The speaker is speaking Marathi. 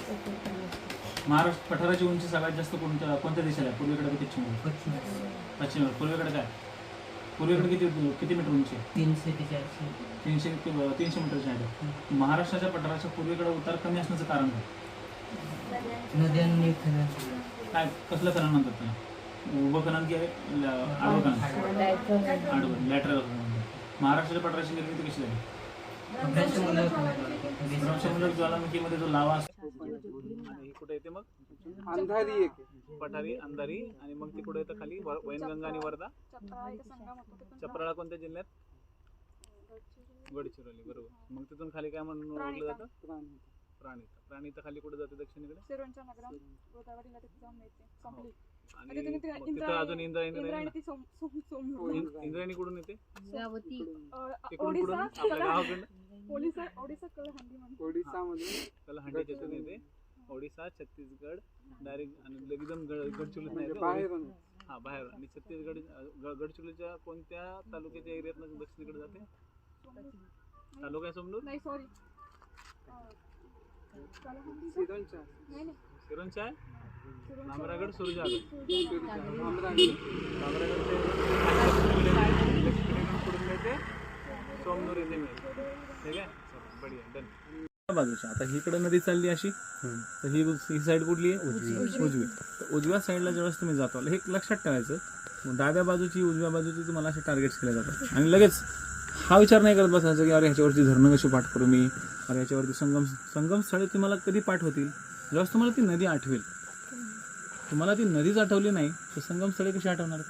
महाराष्ट्र पठाराची उंची सगळ्यात जास्त कोणत्या देशाला आहे? पूर्वेकडे की पश्चिमेकडे? पश्चिमेकडे. पूर्वेकडे काय? पूर्वेकडे किती मीटर उंची आहे? 300 ते 400. 300 मीटरची आहे. महाराष्ट्राच्या पठाराच्या पूर्वेकडे उतार कमी असण्याचं कारण काय? नद्यांनी खनन. काय कसलं खनन म्हणतात त्याला? उभं खनन की आडवं खनन? आडवं, लॅटरल खनन म्हणतात. महाराष्ट्राच्या पठाराची निर्मिती कशी झाली? भ्रमशमूलक ज्वालामुखीमध्ये जो लावा असतो आणि कुठे येते मग? अंधारी पठारी, अंधारी, आणि मग ती कुठे येतं खाली? वैनगंगा आणि वर्धा. चपराळा कोणत्या जिल्ह्यात? गडचिरोली, बरोबर. मग तिथून खाली काय म्हणून ओळखलं जातं? प्राणिता खाली कुठे जाते? दक्षिणेकडे. आणि तिथं अजून इंद्रायणी कुठून येते? तिकडून कुठून? आपल्या गावाकडून कलहंडी तिथून येते. ओडिसा, छत्तीसगड डायरेक्ट, आणि एकदम गडचिरोलीत नाही येते. हा, बाहेर. आणि छत्तीसगड गडचिरोलीच्या कोणत्या तालुक्याच्या एरियात दक्षिणेकडे जाते? तालुका सोमनूर? सिरोंचा आहे. भामरागड, सुरजागड. भामरागड पुढून येते सोमनूर येथे मिळते. ठीक आहे, बढिया, डन. बाजूच्या आता हीकडे नदी चालली अशी, तर ही साईड कुठली आहे? उजवी. तर उजव्या साईडला ज्यावेळेस तुम्ही जातो, हे लक्षात ठेवायचं, डाव्या बाजूची उजव्या बाजूची तुम्हाला असे टार्गेट्स केले जातात. आणि लगेच हा विचार नाही करत बसायचा की अरे ह्याच्यावरती धरणं कशी पाठ करू मी, अरे ह्याच्यावरती संगम स्थळे तुम्हाला कधी पाठ होतील? ज्यावेळेस तुम्हाला ती नदी आठवेल. तुम्हाला ती नदीच आठवली नाही तर संगम स्थळे कशी आठवणार?